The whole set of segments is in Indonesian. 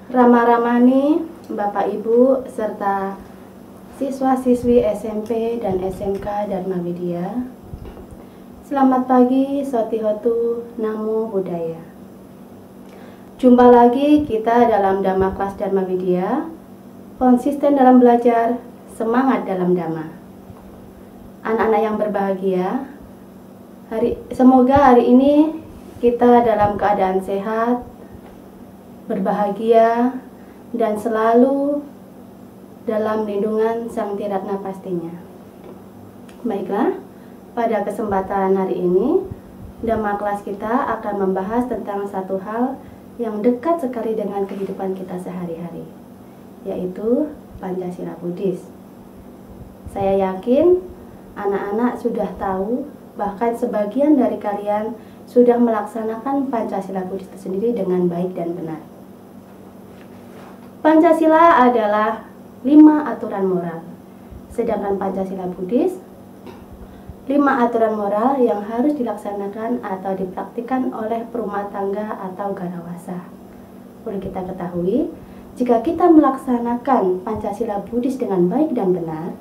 Rama-Ramani, Bapak Ibu, serta siswa-siswi SMP dan SMK Dharma Widya. Selamat pagi, Sotihotu, Namo Buddhaya. Jumpa lagi kita dalam Dhamma kelas Dharma Widya. Konsisten dalam belajar, semangat dalam Dhamma. Anak-anak yang berbahagia, semoga hari ini kita dalam keadaan sehat, berbahagia, dan selalu dalam lindungan Sang Tiratna pastinya. Baiklah, pada kesempatan hari ini, Dhamma kelas kita akan membahas tentang satu hal yang dekat sekali dengan kehidupan kita sehari-hari, yaitu Pancasila Buddhis. Saya yakin anak-anak sudah tahu, bahkan sebagian dari kalian sudah melaksanakan Pancasila Buddhis itu sendiri dengan baik dan benar. Pancasila adalah 5 aturan moral, sedangkan Pancasila Buddhis 5 aturan moral yang harus dilaksanakan atau dipraktikkan oleh perumah tangga atau ganawasa. Perlu kita ketahui, jika kita melaksanakan Pancasila Buddhis dengan baik dan benar,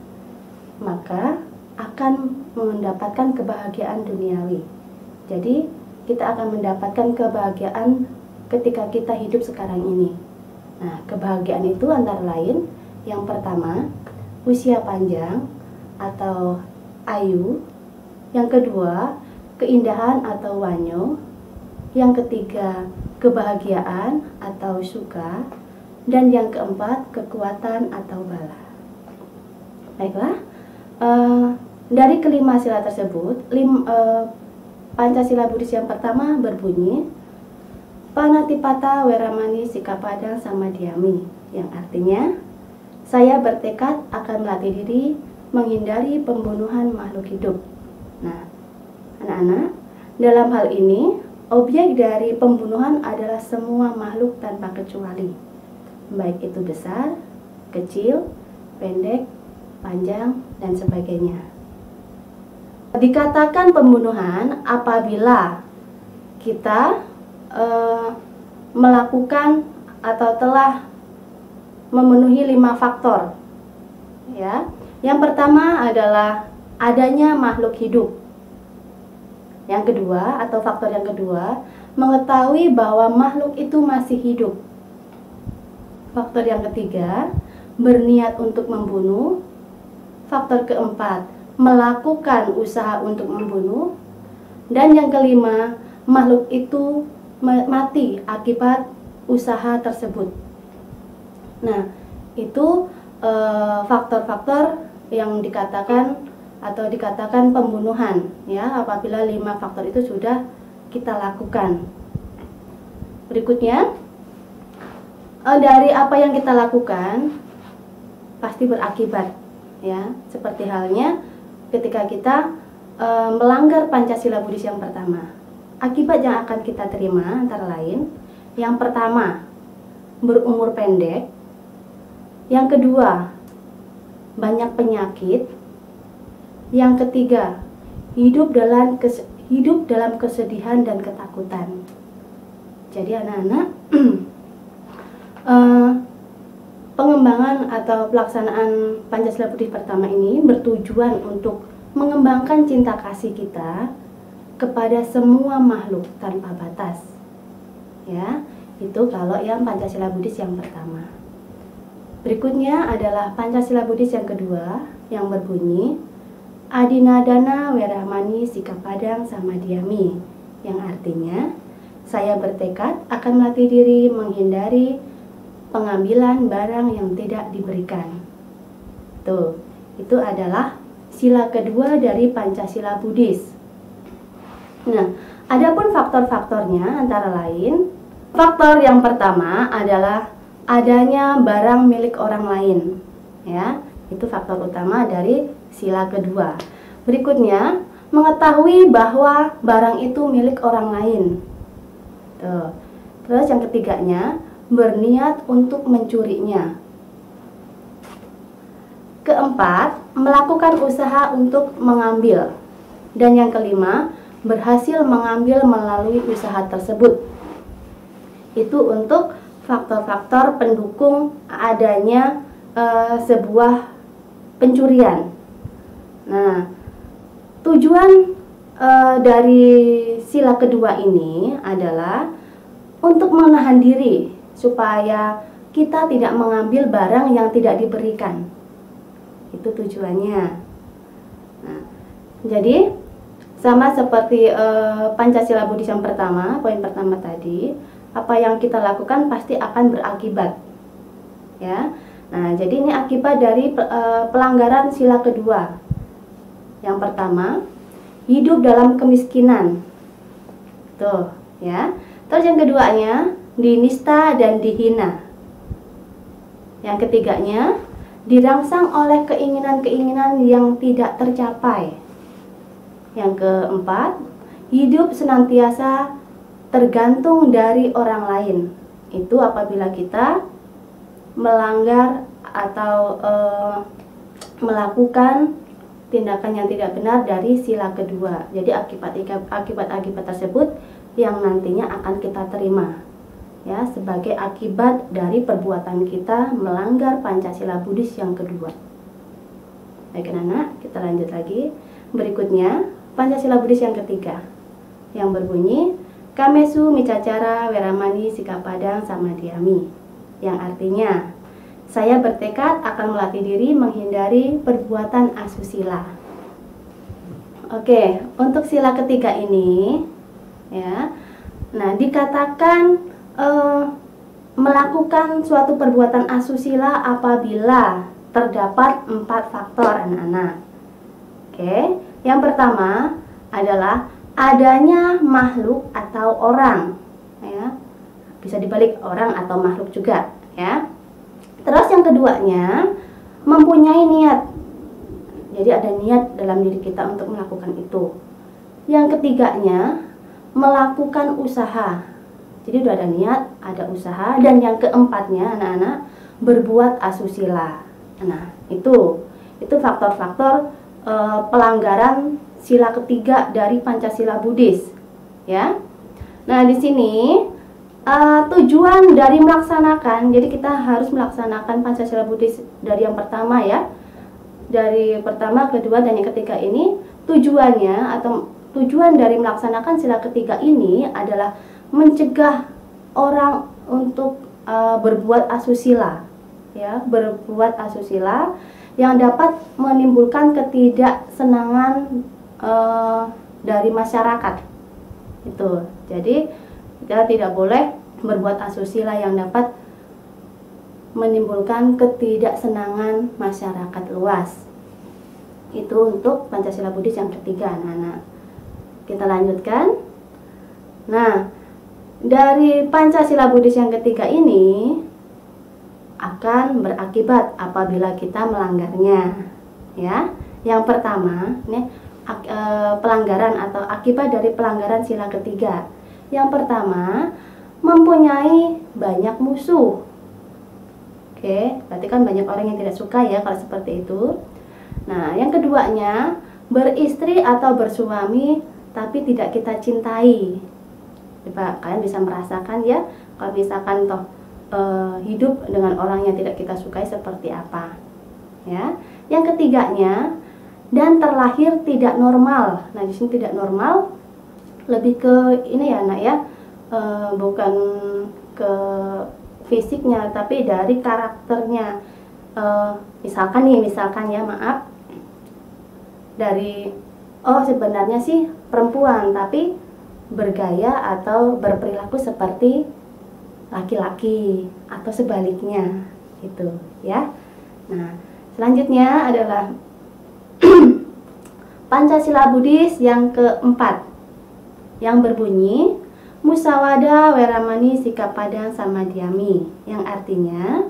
maka akan mendapatkan kebahagiaan duniawi. Jadi, kita akan mendapatkan kebahagiaan ketika kita hidup sekarang ini. Nah, kebahagiaan itu antara lain, yang pertama, usia panjang atau ayu. Yang kedua, keindahan atau wanyo. Yang ketiga, kebahagiaan atau suka. Dan yang keempat, kekuatan atau bala. Baiklah, dari kelima sila tersebut, Pancasila Buddhis yang pertama berbunyi Panatipata Weramani Sikapadang Samadhyami, yang artinya saya bertekad akan melatih diri menghindari pembunuhan makhluk hidup. Nah, anak-anak, dalam hal ini objek dari pembunuhan adalah semua makhluk tanpa kecuali, baik itu besar, kecil, pendek, panjang, dan sebagainya. Dikatakan pembunuhan apabila kita melakukan atau telah memenuhi 5 faktor. Ya, yang pertama adalah adanya makhluk hidup. Yang kedua, atau faktor yang kedua, mengetahui bahwa makhluk itu masih hidup. Faktor yang ketiga, berniat untuk membunuh. Faktor keempat, melakukan usaha untuk membunuh. Dan yang kelima, makhluk itu mati akibat usaha tersebut. Nah, itu faktor-faktor yang dikatakan pembunuhan, ya, apabila 5 faktor itu sudah kita lakukan. Berikutnya, dari apa yang kita lakukan pasti berakibat, ya, seperti halnya ketika kita melanggar Pancasila Buddhis yang pertama. Akibat yang akan kita terima antara lain, yang pertama, berumur pendek. Yang kedua, banyak penyakit. Yang ketiga, hidup dalam kesedihan dan ketakutan. Jadi anak-anak, pengembangan atau pelaksanaan Pancasila Buddhis pertama ini bertujuan untuk mengembangkan cinta kasih kita kepada semua makhluk tanpa batas. Ya, itu kalau yang Pancasila Buddhis yang pertama. Berikutnya adalah Pancasila Buddhis yang kedua, yang berbunyi Adinadana Weramani Sikapadang Samadhyami, yang artinya saya bertekad akan melatih diri menghindari pengambilan barang yang tidak diberikan. Tuh, itu adalah sila kedua dari Pancasila Buddhis. Nah, adapun faktor-faktornya antara lain, faktor yang pertama adalah adanya barang milik orang lain. Ya, itu faktor utama dari sila kedua. Berikutnya, mengetahui bahwa barang itu milik orang lain. Tuh. Terus yang ketiganya, berniat untuk mencurinya. Keempat, melakukan usaha untuk mengambil. Dan yang kelima, berhasil mengambil melalui usaha tersebut. Itu untuk faktor-faktor pendukung adanya sebuah pencurian. Nah, tujuan dari sila kedua ini adalah untuk menahan diri supaya kita tidak mengambil barang yang tidak diberikan. Itu tujuannya. Nah, jadi sama seperti Pancasila Buddhis yang pertama, poin pertama tadi, apa yang kita lakukan pasti akan berakibat. Ya. Nah, jadi ini akibat dari pelanggaran sila kedua. Yang pertama, hidup dalam kemiskinan. Tuh, ya. Terus yang keduanya, dinista dan dihina. Yang ketiganya, dirangsang oleh keinginan-keinginan yang tidak tercapai. Yang keempat, hidup senantiasa tergantung dari orang lain. Itu apabila kita melanggar atau melakukan tindakan yang tidak benar dari sila kedua. Jadi akibat-akibat tersebut yang nantinya akan kita terima, ya, sebagai akibat dari perbuatan kita melanggar Pancasila Buddhis yang kedua. Baik anak, kita lanjut lagi. Berikutnya, Pancasila Buddhis yang ketiga, yang berbunyi Kamesu Micacara Weramani Sikapadang Samadhyami, yang artinya saya bertekad akan melatih diri menghindari perbuatan asusila. Oke, untuk sila ketiga ini, ya, nah dikatakan melakukan suatu perbuatan asusila apabila terdapat 4 faktor anak-anak. Oke, yang pertama adalah adanya makhluk atau orang, ya, bisa dibalik orang atau makhluk juga, ya. Terus yang keduanya, mempunyai niat. Jadi ada niat dalam diri kita untuk melakukan itu. Yang ketiganya, melakukan usaha. Jadi udah ada niat, ada usaha. Dan yang keempatnya, anak-anak, berbuat asusila. Nah, itu faktor-faktor pelanggaran sila ketiga dari Pancasila Buddhis, ya. Nah, di sini tujuan dari melaksanakan, jadi kita harus melaksanakan Pancasila Buddhis dari yang pertama, ya, dari pertama, kedua, dan yang ketiga ini, tujuannya atau tujuan dari melaksanakan sila ketiga ini adalah mencegah orang untuk berbuat asusila, ya, berbuat asusila yang dapat menimbulkan ketidaksenangan dari masyarakat. Itu. Jadi kita tidak boleh berbuat asusila yang dapat menimbulkan ketidaksenangan masyarakat luas. Itu untuk Pancasila Buddhis yang ketiga, anak-anak. Kita lanjutkan. Nah, dari Pancasila Buddhis yang ketiga ini akan berakibat apabila kita melanggarnya, ya. Yang pertama, nih, pelanggaran atau akibat dari pelanggaran sila ketiga. Yang pertama, mempunyai banyak musuh. Oke, berarti kan banyak orang yang tidak suka, ya, kalau seperti itu. Nah, yang keduanya, beristri atau bersuami tapi tidak kita cintai. Coba kalian bisa merasakan, ya, kalau misalkan hidup dengan orang yang tidak kita sukai seperti apa, ya. Yang ketiganya, dan terlahir tidak normal. Nah, di sini tidak normal lebih ke ini, ya, anak, ya, bukan ke fisiknya tapi dari karakternya. Misalkan ya, maaf, dari sebenarnya sih perempuan tapi bergaya atau berperilaku seperti laki-laki atau sebaliknya, gitu, ya. Nah, selanjutnya adalah Pancasila Buddhis yang keempat, yang berbunyi Musawada Weramani Sikapadang Samadhyami, yang artinya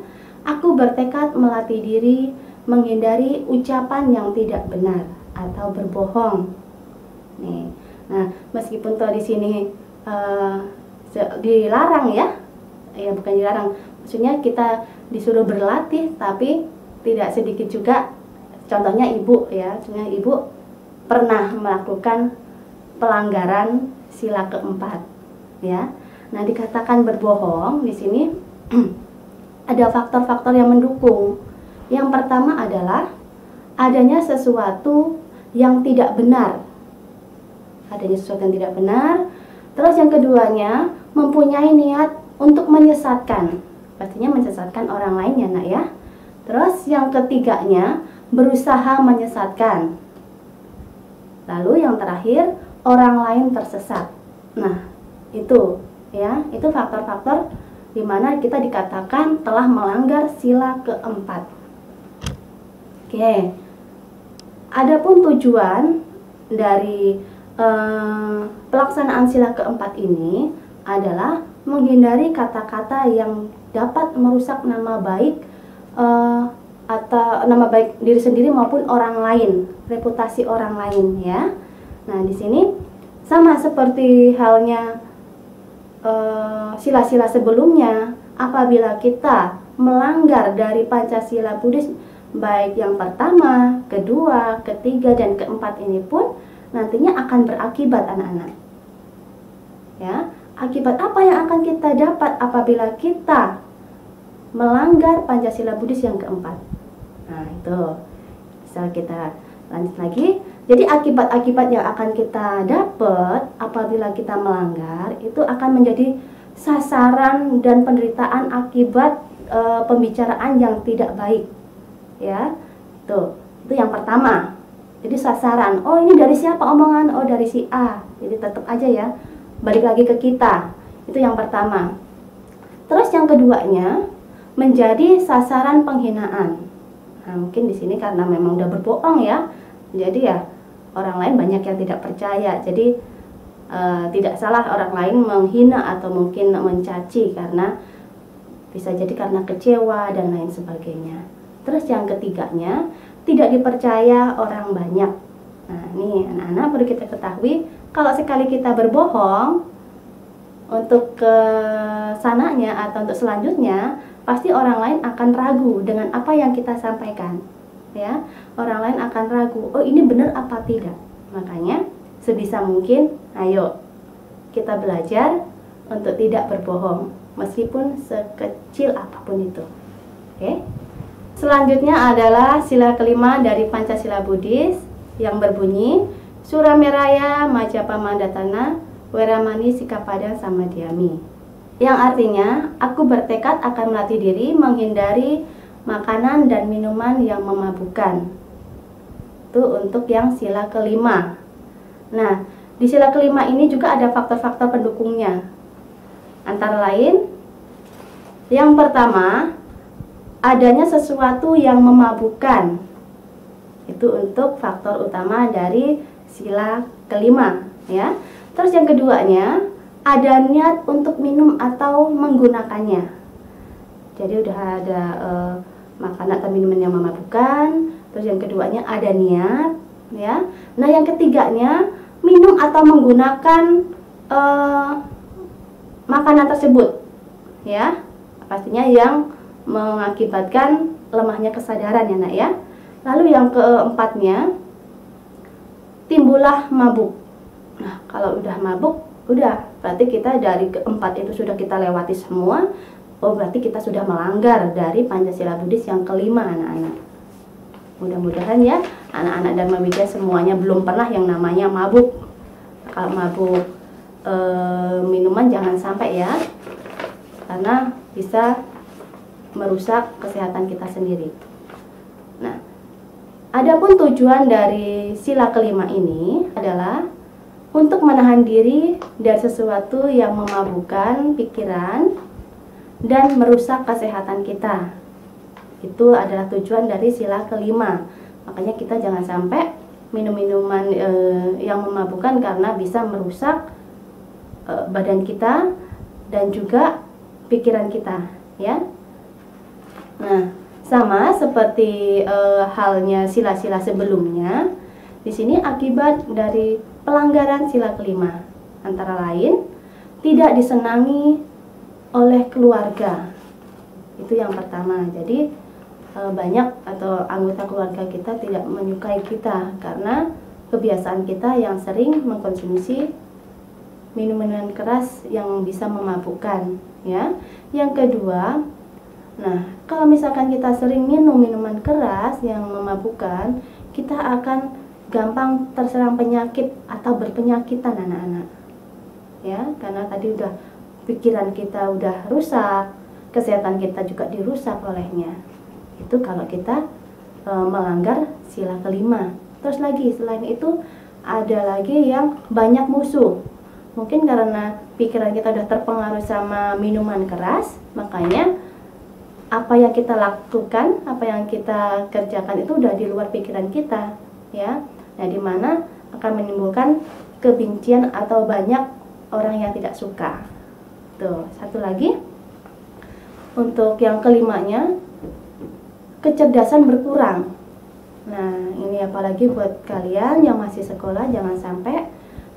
aku bertekad melatih diri menghindari ucapan yang tidak benar atau berbohong. Nih, nah, meskipun di sini dilarang, ya, bukan dilarang, maksudnya kita disuruh berlatih, tapi tidak sedikit juga. Contohnya ibu, ya, contohnya ibu pernah melakukan pelanggaran sila keempat, ya. Nah, dikatakan berbohong di sini ada faktor-faktor yang mendukung. Yang pertama adalah adanya sesuatu yang tidak benar. Adanya sesuatu yang tidak benar. Terus yang keduanya, mempunyai niat untuk menyesatkan. Pastinya menyesatkan orang lain ya nak ya. Terus yang ketiganya, berusaha menyesatkan. Lalu yang terakhir, orang lain tersesat. Nah, itu ya, itu faktor-faktor di mana kita dikatakan telah melanggar sila keempat. Oke. Adapun tujuan dari pelaksanaan sila keempat ini adalah menghindari kata-kata yang dapat merusak nama baik atau nama baik diri sendiri maupun orang lain, reputasi orang lain ya. Nah, di sini sama seperti halnya sila-sila sebelumnya, apabila kita melanggar dari Pancasila Buddhis, baik yang pertama, kedua, ketiga, dan keempat ini pun nantinya akan berakibat anak-anak. Ya, akibat apa yang akan kita dapat apabila kita melanggar Pancasila Buddhis yang keempat? Nah, itu bisa kita lanjut lagi. Jadi akibat-akibat yang akan kita dapat apabila kita melanggar itu akan menjadi sasaran dan penderitaan akibat pembicaraan yang tidak baik. Ya, itu yang pertama. Jadi sasaran, oh ini dari siapa omongan? Oh dari si A. Jadi tetap aja ya, balik lagi ke kita. Itu yang pertama. Terus yang keduanya, menjadi sasaran penghinaan. Nah, mungkin di sini karena memang udah berbohong ya, jadi ya orang lain banyak yang tidak percaya. Jadi tidak salah orang lain menghina atau mungkin mencaci karena bisa jadi karena kecewa dan lain sebagainya. Terus yang ketiganya, tidak dipercaya orang banyak. Nah, ini anak-anak perlu kita ketahui, kalau sekali kita berbohong untuk ke sananya atau untuk selanjutnya, pasti orang lain akan ragu dengan apa yang kita sampaikan. Ya, orang lain akan ragu, oh ini benar apa tidak. Makanya sebisa mungkin, ayo kita belajar untuk tidak berbohong, meskipun sekecil apapun itu. Oke. Selanjutnya adalah sila kelima dari Pancasila Buddhis yang berbunyi Surameraya Majapahit Weramani Sikapada Samadhyami, yang artinya aku bertekad akan melatih diri menghindari makanan dan minuman yang memabukkan. Itu untuk yang sila kelima. Nah, di sila kelima ini juga ada faktor-faktor pendukungnya. Antara lain, yang pertama, adanya sesuatu yang memabukkan. Itu untuk faktor utama dari sila kelima ya. Terus yang keduanya, ada niat untuk minum atau menggunakannya. Jadi udah ada makanan atau minuman yang memabukkan. Terus yang keduanya ada niat ya. Nah, yang ketiganya, minum atau menggunakan makanan tersebut ya. Pastinya yang mengakibatkan lemahnya kesadaran ya nak ya. Lalu yang keempatnya, timbullah mabuk. Nah, kalau udah mabuk, udah berarti kita dari keempat itu sudah kita lewati semua. Oh, berarti kita sudah melanggar dari Pancasila Buddhis yang kelima anak-anak. Mudah-mudahan ya anak-anak Dharma Widya semuanya belum pernah yang namanya mabuk. Kalau mabuk minuman jangan sampai ya, karena bisa merusak kesehatan kita sendiri. Nah, adapun tujuan dari sila kelima ini adalah untuk menahan diri dari sesuatu yang memabukkan pikiran dan merusak kesehatan kita. Itu adalah tujuan dari sila kelima. Makanya kita jangan sampai minum minuman yang memabukkan karena bisa merusak badan kita dan juga pikiran kita ya. Nah, sama seperti halnya sila-sila sebelumnya, di sini akibat dari pelanggaran sila kelima, antara lain tidak disenangi oleh keluarga. Itu yang pertama. Jadi banyak atau anggota keluarga kita tidak menyukai kita karena kebiasaan kita yang sering mengkonsumsi minuman keras yang bisa memabukkan, ya. Yang kedua, nah, kalau misalkan kita sering minum minuman keras yang memabukkan, kita akan gampang terserang penyakit atau berpenyakitan anak-anak. Ya, karena tadi udah pikiran kita udah rusak, kesehatan kita juga dirusak olehnya. Itu kalau kita melanggar sila kelima. Terus lagi selain itu ada lagi yang banyak musuh. Mungkin karena pikiran kita udah terpengaruh sama minuman keras, makanya apa yang kita lakukan, apa yang kita kerjakan itu udah di luar pikiran kita, ya. Nah, dimana akan menimbulkan kebencian atau banyak orang yang tidak suka. Tuh, satu lagi untuk yang kelimanya, kecerdasan berkurang. Nah, ini apalagi buat kalian yang masih sekolah, jangan sampai,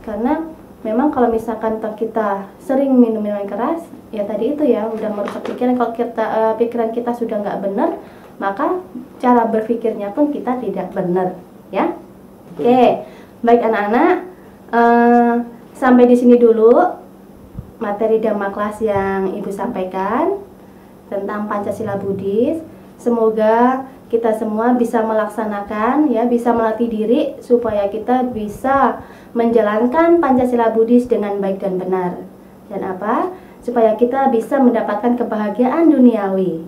karena memang kalau misalkan kita sering minum minuman keras, ya tadi itu ya udah merusak pikiran. Kalau kita pikiran kita sudah nggak benar, maka cara berpikirnya pun kita tidak benar, ya. Oke, baik anak-anak, sampai di sini dulu materi Dhamma kelas yang Ibu sampaikan tentang Pancasila Buddhis. Semoga kita semua bisa melaksanakan, ya, bisa melatih diri supaya kita bisa menjalankan Pancasila Buddhis dengan baik dan benar. Dan apa? Supaya kita bisa mendapatkan kebahagiaan duniawi.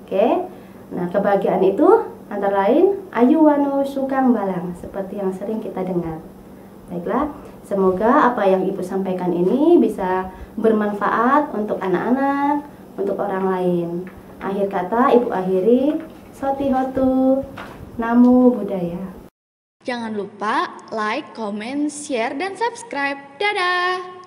Oke. Nah, kebahagiaan itu antara lain ayuwano sukang balang, seperti yang sering kita dengar. Baiklah, semoga apa yang Ibu sampaikan ini bisa bermanfaat untuk anak-anak, untuk orang lain. Akhir kata Ibu akhiri, Sotihotu, Namo Buddhaya. Jangan lupa like, comment, share, dan subscribe. Dadah!